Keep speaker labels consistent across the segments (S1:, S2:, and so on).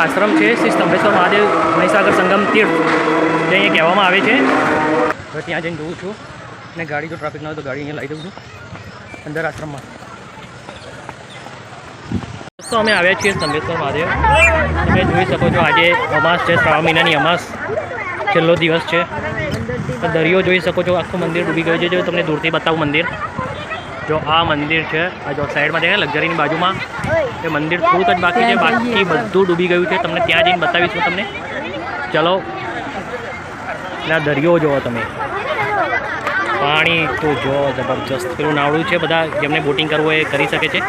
S1: અહીંયા આશ્રમ છે શ્રી સ્તંભેશ્વર મહાદેવ મહીસાગર સંગમ તીર્થ જે અહીંયા કહેવામાં આવે છે। હવે ત્યાં જઈને જોઉં છું અને ગાડી જો ટ્રાફિક ના હોય તો ગાડી અહીંયા લાવી દઉં છું અંદર આશ્રમમાં। તો અમે આવ્યા છીએ સ્તંભેશ્વર મહાદેવ। તમે જોઈ શકો છો આજે અમાસ છે, શ્રાવણ મહિનાની અમાસ છેલ્લો દિવસ છે। દરિયો જોઈ શકો છો, આખું મંદિર ડૂબી ગયું છે। જો તમને દૂરથી બતાવું મંદિર, જો આ મંદિર છે, આ જો સાઈડમાં દેખાય લક્ઝરીની બાજુમાં એ મંદિર થોડુંક જ બાકી છે, બાકી બધું ડૂબી ગયું છે। તમને ત્યાં જઈને બતાવીશું તમને। ચલો, ના દરિયો જુઓ તમે, પાણી તો જો જબરજસ્ત। પેલું નાવડું છે, બધા જેમને બોટિંગ કરવું હોય એ કરી શકે છે।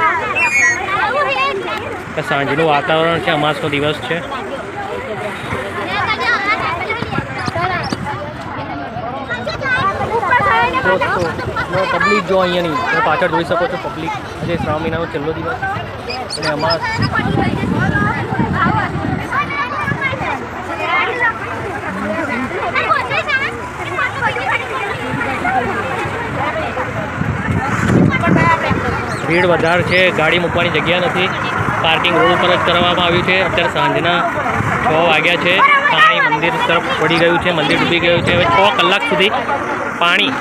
S1: સાંજનું વાતાવરણ છે, અમાસનો દિવસ છે। પબ્લિક જો અહીંયાની તમે પાછળ જોઈ શકો છો, પબ્લિક આજે શ્રાવણ મહિનાનો છેલ્લો દિવસ અને અમાસ। ભીડ વધારે છે, ગાડી મૂકવાની જગ્યા નથી, પાર્કિંગ રોડ ઉપર જ કરવામાં આવ્યું છે। અત્યારે સાંજના 6 વાગ્યા છે, પાણી મંદિર તરફ પડી ગયું છે, મંદિર ડૂબી ગયું છે। હવે 6 કલાક સુધી પાણી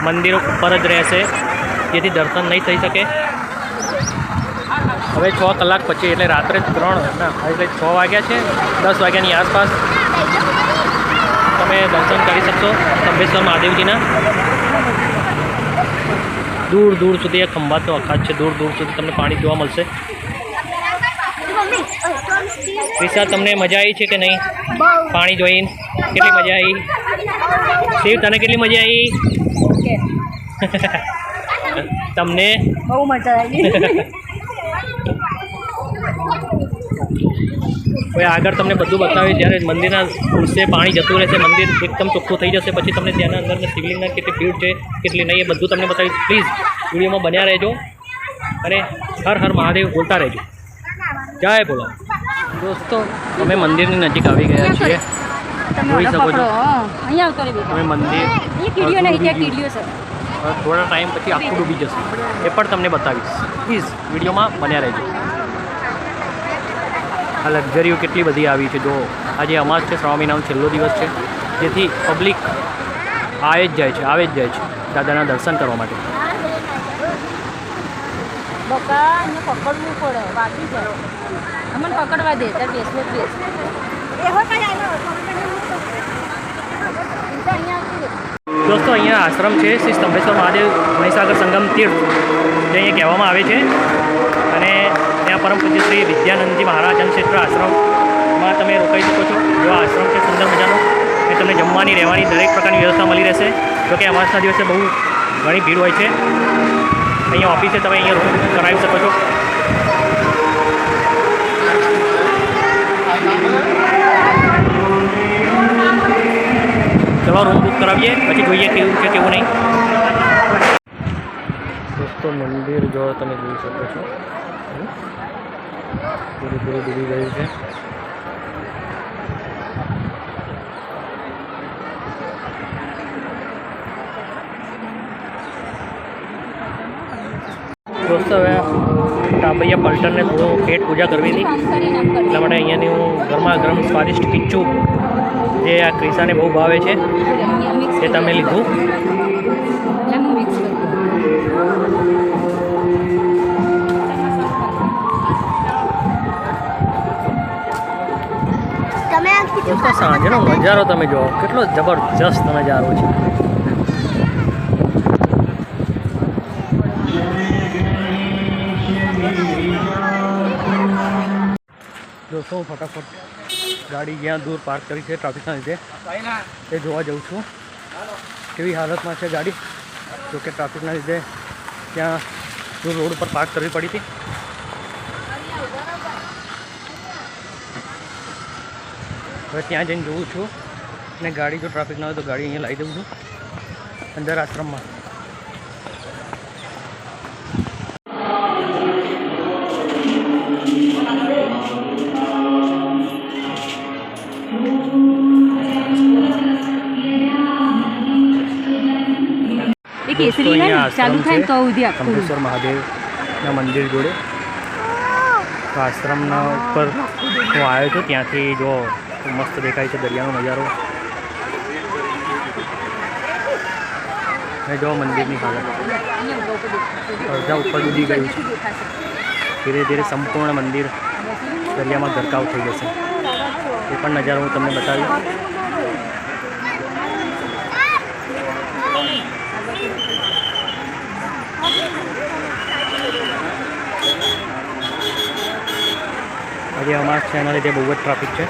S1: મંદિર ઉપર જ રહેશે, જેથી દર્શન નહીં થઈ શકે। હવે 6 કલાક પછી એટલે રાત્રે 6 વાગ્યા છે, 10 વાગ્યાની આસપાસ તમે દર્શન કરી શકશો સ્તંભેશ્વર મહાદેવજીના। દૂર દૂર સુધી એ ખંભાત તો અખાત છે, દૂર દૂર સુધી તમને પાણી જોવા મળશે। વિશા, તમને મજા આવી છે કે નહીં પાણી જોઈને? કેટલી મજા આવી? શિવ, તને કેટલી મજા આવી? તમને
S2: બહુ મજા આવી।
S1: કોઈ આગળ તમને બધું બતાવે, જ્યારે મંદિરના ખુરશે પાણી જતું રહેશે, મંદિર એકદમ ચોખ્ખું થઈ જશે, પછી તમને ત્યાંના અંદરના શિવલિંગના કેટલી ભીડ છે કેટલી નહીં એ બધું તમને બતાવીશ। પ્લીઝ વિડીયોમાં બન્યા રહેજો અને હર હર મહાદેવ બોલતા રહેજો। જય બોલો દોસ્તો, અમે મંદિરની નજીક આવી ગયા છીએ, જોઈ શકો છો તમે મંદિર। થોડા ટાઈમ પછી આખું ડૂબી જશે, એ પણ તમને બતાવીશ। પ્લીઝ વિડીયોમાં બન્યા રહેજો। આ લક્ઝરીઓ કેટલી બધી આવી છે, જો આજે અમાસ છે, શ્રાવણ મહિનાનો છેલ્લો દિવસ છે, જેથી પબ્લિક આવે જ જાય છે દાદાના દર્શન કરવા માટે।
S2: પકડવું પડે, વાગી જાય, અમને પકડવા દે ત્યારે બેસવો જ બેસ।
S1: દોસ્તો, અહીંયા આશ્રમ છે શ્રી સ્તંભેશ્વર મહાદેવ મહીસાગર સંગમ તીર્થ જે અહીંયા કહેવામાં આવે છે, અને ત્યાં પરમ પૂજ્ય શ્રી વિદ્યાનંદજી મહારાજ ક્ષેત્ર આશ્રમમાં તમે રોકાઈ શકો છો। જો આશ્રમ છે સુંદર મજાનો, એ તમને જમવાની રહેવાની દરેક પ્રકારની વ્યવસ્થા મળી રહેશે। જોકે અમાસના દિવસે બહુ ઘણી ભીડ હોય છે। અહીંયા ઓફિસ છે, તમે અહીંયા રૂમ કરાવી શકો છો। ચલો રૂમ બુક કરાવીએ, પછી જોઈએ કેવું છે કેવું નહીં। દોસ્તો, મંદિર જો તમે જોઈ શકો છો, પૂરું ડૂબી ગયું છે। દોસ્તો, હવે ટાબરિયા પલટનને થોડું પેટ પૂજા કરવી હતી, એટલા માટે અહીંયાની હું ગરમા ગરમ સ્વાદિષ્ટ ખીચું જે આ ક્રિસાને બહુ ભાવે છે એ તમે લીધું। દોસ્તો, સાંજનો નજારો તમે જુઓ, કેટલો જબરજસ્ત નજારો છે। દોસ્તો, હું ફટાફટ ગાડી જ્યાં દૂર પાર્ક કરી છે ટ્રાફિકના લીધે એ જોવા જાઉં છું કેવી હાલતમાં છે ગાડી। જોકે ટ્રાફિકના લીધે ત્યાં દૂર રોડ ઉપર પાર્ક કરવી પડી હતી। હવે ત્યાં જઈને જોઉં છું અને ગાડી જો ટ્રાફિક ના હોય તો ગાડી અહીંયા લાવી દઉં છું અંદર આશ્રમમાં। કેસરી ચાલુ થાય તો સ્તંભેશ્વર મહાદેવના મંદિર જોડે તો આશ્રમના ઉપર હું આવ્યો છું, ત્યાંથી જો મસ્ત દેખાય છે દરિયાનો નજારો. અને જો મંદિરની હાલત અડધા ઉપર ડૂબી ગયું છે. ધીરે ધીરે સંપૂર્ણ મંદિર દરિયામાં ગરકાવ થઈ જશે. એ પણ નજારો હું તમને બતાવ્યો. આજે અમાસ છે એના લીધે બહુ જ ટ્રાફિક છે.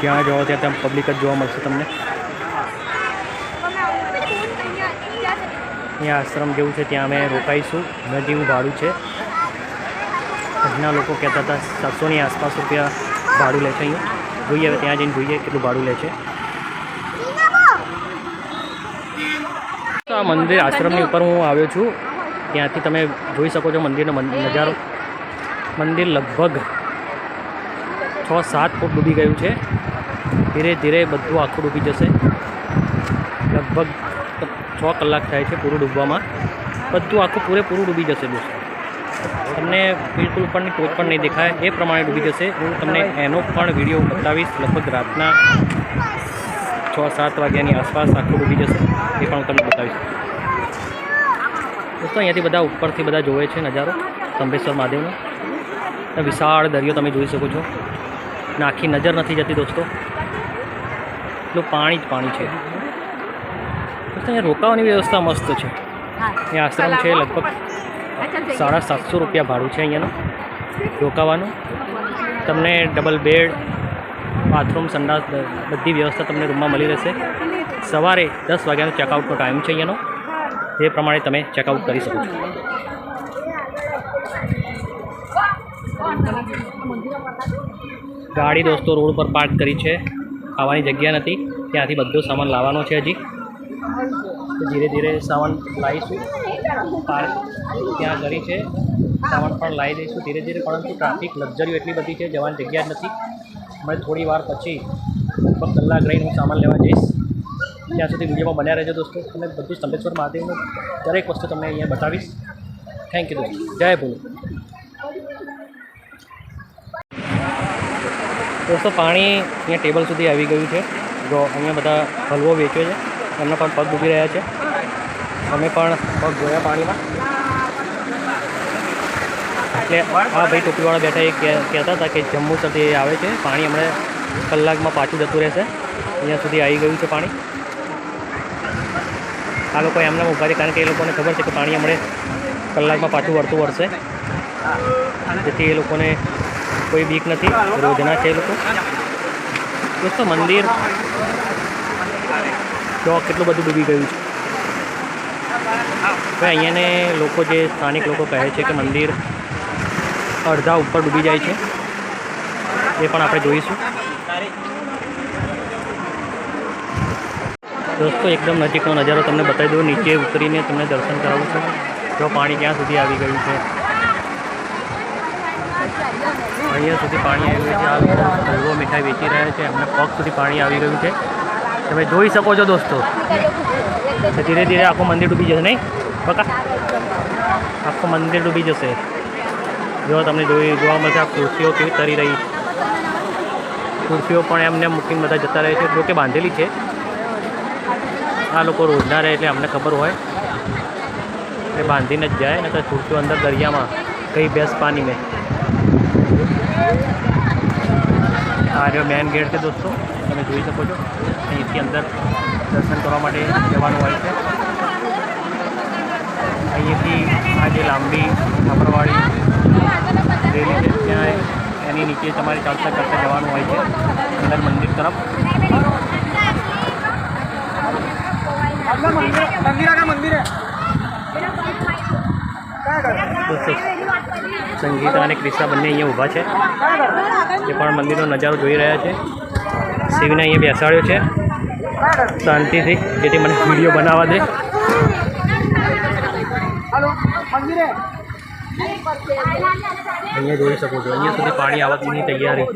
S1: જ્યાં જાઓ ત્યાં પબ્લિક જ જોવા મળશે તમને. અહીંયા આશ્રમ જેવું છે, ત્યાં અમે રોકાઈશું. નજીવું ભાડું છે. આજના લોકો કહેતા હતા 700ની આસપાસ રૂપિયા ભાડું લે છે અહીંયા. જોઈએ હવે ત્યાં જઈને જોઈએ કેટલું ભાડું લે છે. તો આ મંદિર આશ્રમની ઉપર હું આવ્યો છું. ત્યાંથી તમે જોઈ શકો છો મંદિરનો નજારો. મંદિર લગભગ 6-7 ફૂટ ડૂબી ગયું છે. ધીરે ધીરે બધું આખું ડૂબી જશે. લગભગ 6 કલાક થાય છે પૂરું ડૂબવામાં. બધું આખું પૂરેપૂરું ડૂબી જશે દોસ્તો. તમને બિલકુલ ઉપરની ટોચ પણ નહીં દેખાય એ પ્રમાણે ડૂબી જશે. હું તમને એનો પણ વિડીયો બતાવીશ. લગભગ રાતના 6-7 વાગ્યાની આસપાસ આખું ડૂબી જશે. એ પણ હું તમને બતાવીશ દોસ્તો. અહીંયાથી બધા ઉપરથી બધા જોવે છે નજારો સ્તંભેશ્વર મહાદેવનો. વિશાળ દરિયો તમે જોઈ શકો છો. ને આખી નજર નથી જતી દોસ્તો. એટલું પાણી જ પાણી છે દોસ્તો. અહીંયા રોકાવાની વ્યવસ્થા મસ્ત છે. અહીંયા આશ્રમ છે. લગભગ 750 રૂપિયા ભાડું છે અહીંયાનું રોકાવાનું. તમને ડબલ બેડ, બાથરૂમ, સંડાસ બધી વ્યવસ્થા તમને રૂમમાં મળી રહેશે. સવારે 10 વાગ્યાનો ચેકઆઉટનો ટાઈમ છે અહીંયાનો. એ પ્રમાણે તમે ચેકઆઉટ કરી શકો છો. ગાડી દોસ્તો રોડ પર પાર્ક કરી છે. ખાવાની જગ્યા નથી. ત્યાંથી બધો સામાન લાવવાનો છે. હજી ધીરે ધીરે સામાન લાવીશું. પાર્ક ત્યાં કરી છે. સામાન પણ લાવી દઈશું ધીરે ધીરે. પરંતુ ટ્રાફિક લક્ઝરીઓ એટલી બધી છે, જવાની જગ્યા જ નથી. અમે થોડી વાર પછી લગભગ કલાક રહીને હું સામાન લેવા જઈશ. ત્યાં સુધી વિડીયોમાં બન્યા રહેજો દોસ્તો. અને બધું સ્તંભેશ્વર મહાદેવનું દરેક વસ્તુ તમને અહીંયા બતાવીશ. થેન્ક યુ દોસ્તો. જય ભોલે દોસ્તો. પાણી અહીંયા ટેબલ સુધી આવી ગયું છે. જો અહીંયા બધા હલવો વેચે છે. એમના પણ પગ ડૂબી રહ્યા છે. અમે પણ પગ ધોયા પાણીમાં. એટલે આ ભાઈ ટોપીવાળા બેઠા એ કહેતા હતા કે જમ્મુસરથી આવે છે પાણી. હમણાં કલાકમાં પાછું જતું રહેશે. અહીંયા સુધી આવી ગયું છે પાણી. આ લોકો એમને ઊભા છે કારણ કે એ લોકોને ખબર છે કે પાણી હમણાં કલાકમાં પાછું વળતું વળશે. જેથી એ લોકોને કોઈ બીક નથી. રોજના છે એ લોકો દોસ્તો. મંદિર તો કેટલું બધું ડૂબી ગયું છે. હવે અહીંયાને લોકો જે સ્થાનિક લોકો કહે છે કે મંદિર અડધા ઉપર ડૂબી જાય છે. એ પણ આપણે જોઈશું દોસ્તો. એકદમ નજીકનો નજારો તમને બતાવી દઉં. નીચે ઉતરીને તમને દર્શન કરાવું છું. જો પાણી ક્યાં સુધી આવી ગયું છે. અહીંયા સુધી પાણી આવી ગયું છે. આ લોકો હલવો મીઠાઈ વેચી રહ્યા છે. એમને પગ સુધી પાણી આવી ગયું છે. તમે જોઈ શકો છો દોસ્તો. ધીરે ધીરે આખું મંદિર ડૂબી જશે. નહીં બકા? આખું મંદિર ડૂબી જશે. જો તમને જોવા મળશે આ ખુરશીઓ કેવી તરી રહી. ખુરશીઓ પણ એમને મૂકીને બધા જતા રહે છે. જોકે બાંધેલી છે. આ લોકો રોજના રહે એટલે અમને ખબર હોય એ બાંધીને જ જાય. ને તો ખુરશીઓ અંદર દરિયામાં કઈ બેસ પાણી મેં. આ જો મેન ગેટ છે દોસ્તો. તમે જોઈ શકો છો. અહીંથી અંદર દર્શન કરવા માટે જવાનું હોય છે. અહીંયાથી આ જે લાંબી છાપરવાળી રેલી છે ત્યાં એની નીચે તમારે ચાલતા ચાલતા જવાનું હોય છે અંદર મંદિર તરફ. સંગીતા અને ક્રિશા બંને અહીંયા ઊભા છે. એ પણ મંદિરનો નજારો જોઈ રહ્યા છે. શિવને અહીંયા બેસાડ્યો છે શાંતિથી, જેથી મને વિડીયો બનાવવા દે. અહીંયા જોઈ શકો છો. અહીંયા સુધી પાણી આવવાની તૈયારી.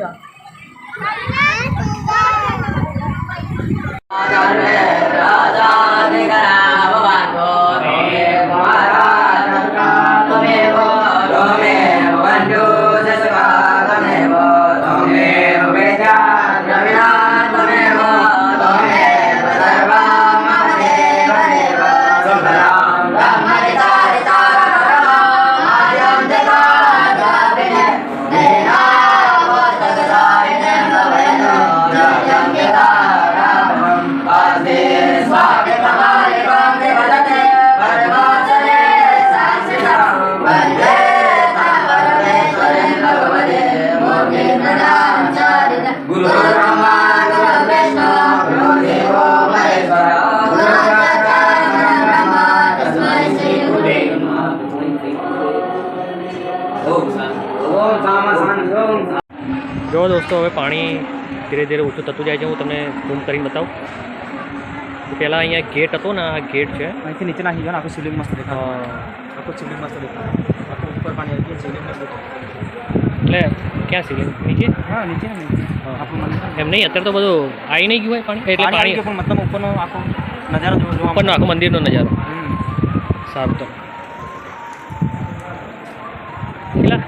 S1: दोस्तों હવે પાણી ધીરે ધીરે ઓછું થતું જાય છે. હું તમને ઝૂમ કરીને બતાવું. પહેલાં અહીંયા ગેટ હતો ને, આ ગેટ છે.
S3: અહીંથી નીચે નાખી ગયો ને આખું સિલિંગ મસ્ત દેખાય. આખું સિલિંગ મસ્ત દેખાય. આખું ઉપર પાણી આવી ગયું, સિલિંગ મસ્ત દેખાય.
S1: એટલે ક્યાં સીલિંગ નીચે?
S3: હા નીચે ને નીચે. આપણું મંદિર
S1: એમ નહીં, અત્યારે તો બધું આવી નહીં ગયું હોય પાણી, એટલે
S3: પાણી આવી
S1: પાણી
S3: ગયું, પણ મતલબ ઉપરનો આખો નજારો જોવા
S1: ઉપરનો આખો મંદિરનો નજારો
S3: હમ.
S1: સારું. તો કેટલા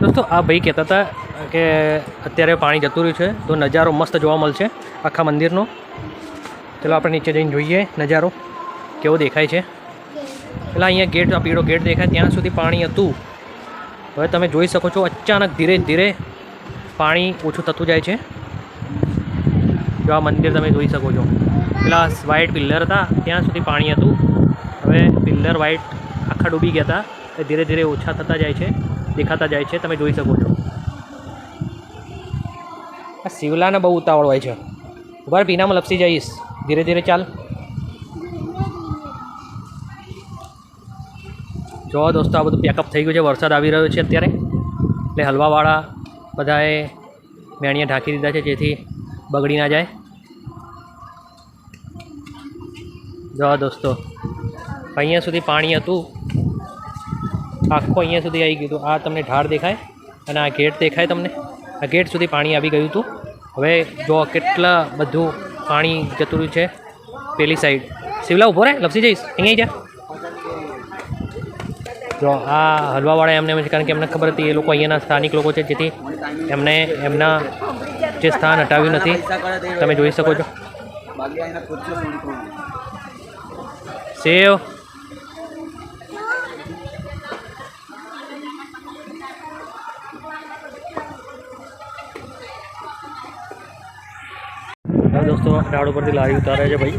S1: દોસ્તો આ ભાઈ કહેતા હતા કે અત્યારે પાણી જતું રહ્યું છે તો નજારો મસ્ત જોવા મળશે આખા મંદિરનો. ચલો આપણે નીચે જઈને જોઈએ નજારો કેવો દેખાય છે. પેલા અહીંયા ગેટ, આ પીળો ગેટ દેખાય ત્યાં સુધી પાણી હતું. હવે તમે જોઈ શકો છો અચાનક ધીરે ધીરે પાણી ઓછું થતું જાય છે. જો આ મંદિર તમે જોઈ શકો છો, પેલા વ્હાઇટ પિલ્લર હતા ત્યાં સુધી પાણી હતું. હવે પિલ્લર વ્હાઇટ આખા ડૂબી ગયા હતા, એ ધીરે ધીરે ઓછા થતા જાય છે, દેખાતા જાય છે. તમે જોઈ શકો છો. આ શિવલાને બહુ ઉતાવળ હોય છે. ઉભા પીનામાં લપસી જઈશ, ધીરે ધીરે ચાલ. જો દોસ્તો આ બધું પેકઅપ થઈ ગયું છે. વરસાદ આવી રહ્યો છે અત્યારે, એટલે હલવાવાળા બધાએ મેણીએ ઢાંકી દીધા છે જેથી બગડી ના જાય. જો દોસ્તો અહીંયા સુધી પાણી હતું, આખું અહીંયા સુધી આવી ગયું હતું. આ તમને ઢાળ દેખાય અને આ ગેટ દેખાય તમને, આ ગેટ સુધી પાણી આવી ગયું હતું. હવે જો કેટલા બધું પાણી જતું રહ્યું છે પેલી સાઈડ. શિવલા ઊભો રહે, લપસી જઈશ, અહીંયા જા. જો આ હલવાવાળા એમને એમ છે, કારણ કે એમને ખબર હતી એ લોકો અહીંયાના સ્થાનિક લોકો છે, જેથી એમને એમના જે સ્થાન હટાવ્યું નથી. તમે જોઈ શકો છો. સેવ દોસ્તો ઝાડ ઉપરથી લારી ઉતારે છે ભાઈ,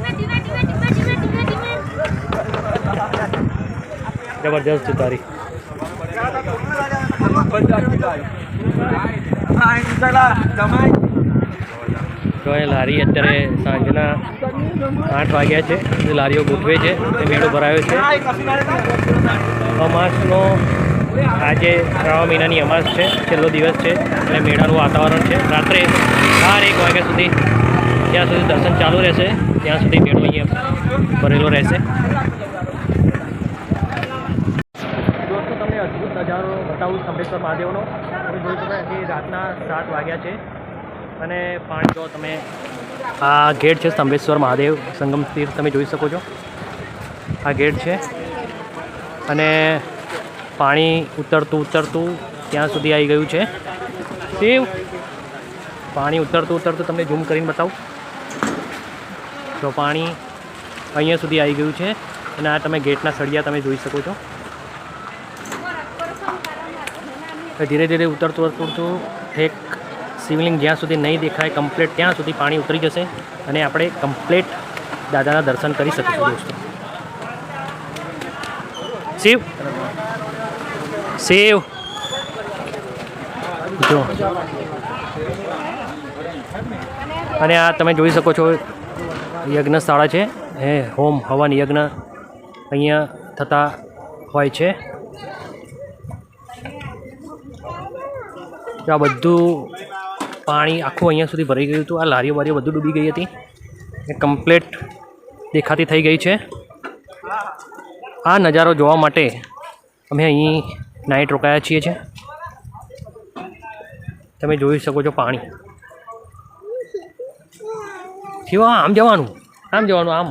S1: જબરજસ્ત ઉતારી. જો એ લારી અત્યારે સાંજના 8 વાગ્યા છે, જે લારીઓ ગોઠવે છે તે મેળો ભરાયો છે. અમાસનો આજે શ્રાવણ મહિનાની અમાસ છે, છેલ્લો દિવસ છે, એટલે મેળાનું વાતાવરણ છે. રાત્રે 1 વાગ્યા સુધી, જ્યાં સુધી દર્શન ચાલુ રહેશે ત્યાં સુધી મેળો અહીંયા ભરેલો રહેશે. દોસ્તો તમને અદ્ભુત નજારો બતાવું સંબેશ્વર મહાદેવનો. તમે જોઈ શકો કે રાતના 7 વાગ્યા છે અને પાણી જો તમે, આ ગેટ છે સંબેશ્વર મહાદેવ સંગમ તીર્થ, તમે જોઈ શકો છો. આ ગેટ છે અને પાણી ઉતરતું ત્યાં સુધી આવી ગયું છે. શિવ પાણી ઉતરતું તમને ઝૂમ કરીને બતાવું. તો પાણી અહીંયા સુધી આવી ગયું છે અને આ તમે ગેટના સળિયા તમે જોઈ શકો છો. ધીરે ધીરે ઉતરતું એક શિવલિંગ જ્યાં સુધી નહીં દેખાય કમ્પ્લીટ ત્યાં સુધી પાણી ઉતરી જશે અને આપણે કમ્પ્લીટ દાદાના દર્શન કરી શકીશું દોસ્તો. શિવ જો, અને આ તમે જોઈ શકો છો યજ્ઞશાળા છે, એ હોમ હવન યજ્ઞ અહીંયા થતા હોય છે. આ બધું પાણી આખું અહીંયા સુધી ભરાઈ ગયું હતું. આ લારીઓ બારીઓ બધું ડૂબી ગઈ હતી, એ કમ્પ્લીટ દેખાતી થઈ ગઈ છે. આ નજારો જોવા માટે અમે અહીં નાઇટ રોકાયા છીએ છે. તમે જોઈ શકો છો પાણી કેવા, આમ જવાનું આમ.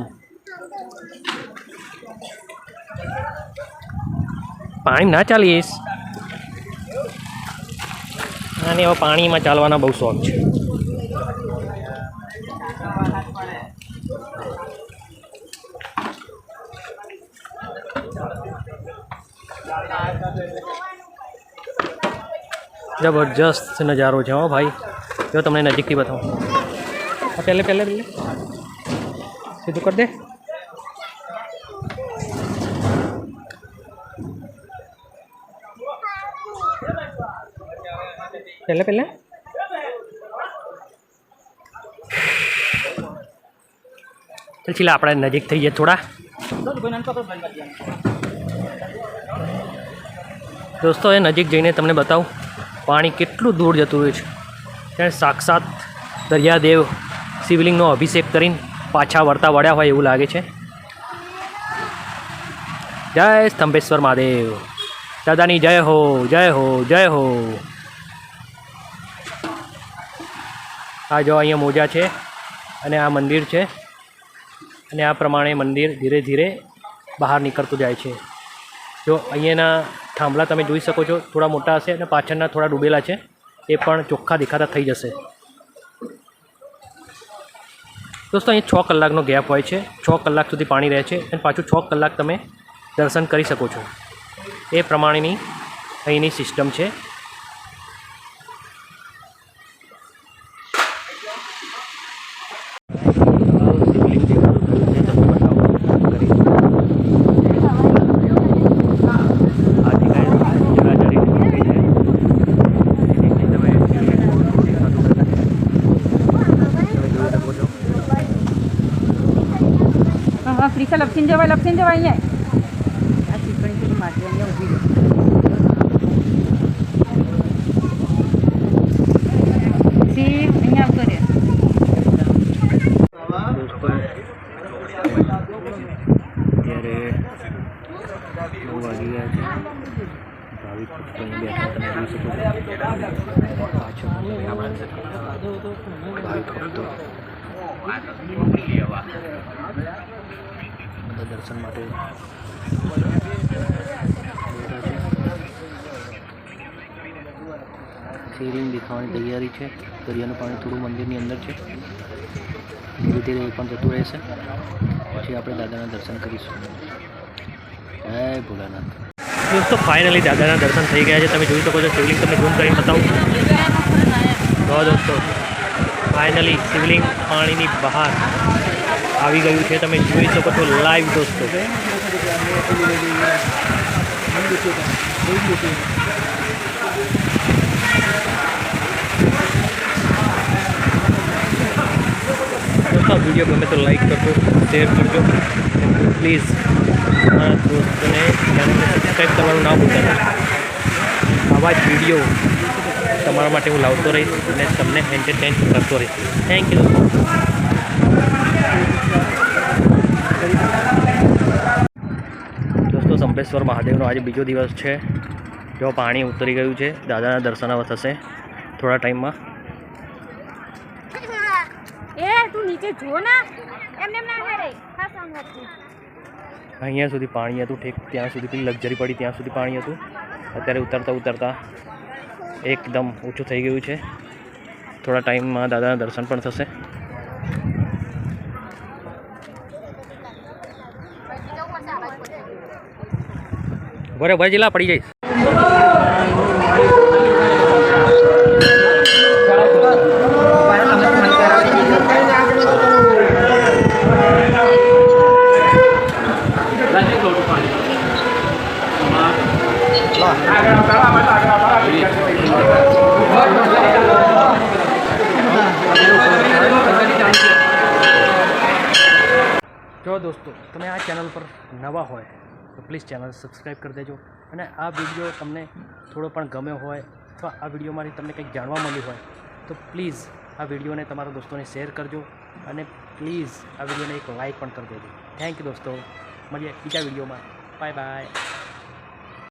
S1: પાણી ના ચાલીશ. અને હવે પાણીમાં ચાલવાના બહુ શોખ છે. જબરજસ્ત નજારો છે હો ભાઈ. જો તમને નજીકથી બતાવું. પહેલે સીધું કરી દે. પહેલે ચાલ ચીલા આપણે નજીક થઈ જઈએ થોડા. દોસ્તો એ નજીક જઈને તમને બતાવું પાણી કેટલું દૂર જતું રહ્યું છે. ત્યારે સાક્ષાત દરિયાદેવ શિવલિંગનો અભિષેક કરીને પાછા વળતા વળ્યા હોય એવું લાગે છે. જય સ્તંભેશ્વર મહાદેવ દાદાની જય હો જય હો જય હો. આ જો અહીંયા મોજા છે અને આ મંદિર છે અને આ પ્રમાણે મંદિર ધીરે ધીરે બહાર નીકળતું જાય છે. જો અહીંયાના થાંભલા તમે જોઈ શકો છો, થોડા મોટા હશે અને પાછળના થોડા ડૂબેલા છે, એ પણ ચોખ્ખા દેખાતા થઈ જશે. દોસ્તો અહીં 6 કલાકનો ગેપ હોય છે. 6 કલાક સુધી પાણી રહે છે અને પાછું 6 કલાક તમે દર્શન કરી શકો છો. એ પ્રમાણેની અહીંની સિસ્ટમ છે.
S2: પ્રીસા લપસીને જવાય અહીંયા. આ ચીકણી પેલી માટી અહીંયા ઊભી રહે. શિવ અહીંયા આવતો રહે.
S1: ત્યારે 9 વાગી ગયા છે. ભાવિક ભક્તો અહીં બેઠા તમે જોઈ શકો છો. પાછળ ભાવિક ભક્તો દર્શન માટે શિવલિંગ દેખાવાની તૈયારી છે. દરિયાનું પાણી થોડું મંદિરની અંદર છે. ધીરે ધીરે એ પણ જતું રહેશે. પછી આપણે દાદાના દર્શન કરીશું. જય ભોલાનાથ. દોસ્તો ફાઇનલી દાદાના દર્શન થઈ ગયા છે. તમે જોઈ શકો છો. શિવલિંગ તમને ઝૂમ કરીને બતાવું. તો દોસ્તો ફાઇનલી શિવલિંગ પાણીની બહાર આવી ગયું છે. તમે જોઈ શકો છો લાઈવ દોસ્તો. દોસ્તો વિડીયો ગમે તો લાઈક કરજો, શેર કરજો. પ્લીઝ મારા દોસ્તોને ચેનલને સબસ્ક્રાઈબ કરવાનું ના ભૂલતા. આવા જ વિડીયો તમારા માટે હું લાવતો રહીશ અને તમને એન્ટરટેન કરતો રહીશ. થેન્ક યુ દોસ્તો. સંભેશ્વર મહાદેવનો આજે બીજો દિવસ છે. જો પાણી ઉતરી ગયું છે. દાદાના દર્શન હવે થશે થોડા ટાઈમમાં.
S2: તું નીચે જો ને એમને ના હેડે ખાસ આંગળથી.
S1: અહીંયા સુધી પાણી હતું. ઠીક ત્યાં સુધી પેલી લક્ઝરી પડી ત્યાં સુધી પાણી હતું. અત્યારે ઉતરતા ઉતરતા એકદમ ઓછું થઈ ગયું છે. થોડા ટાઈમમાં દાદાના દર્શન પણ થશે. બરાબર જિલ્લા પડી જઈશ. જો દોસ્તો તમે આ ચેનલ પર નવા હોય તો પ્લીઝ ચેનલ સબસ્ક્રાઈબ કરી દેજો. અને આ વિડીયો તમને થોડો પણ ગમ્યો હોય અથવા આ વિડીયોમાંથી તમને કંઈક જાણવા મળ્યું હોય તો પ્લીઝ આ વિડીયોને તમારા દોસ્તોને શેર કરજો. અને પ્લીઝ આ વિડીયોને એક લાઈક પણ કરી દેજો. થેન્ક યુ દોસ્તો. મળીએ બીજા વિડીયોમાં. Bye bye.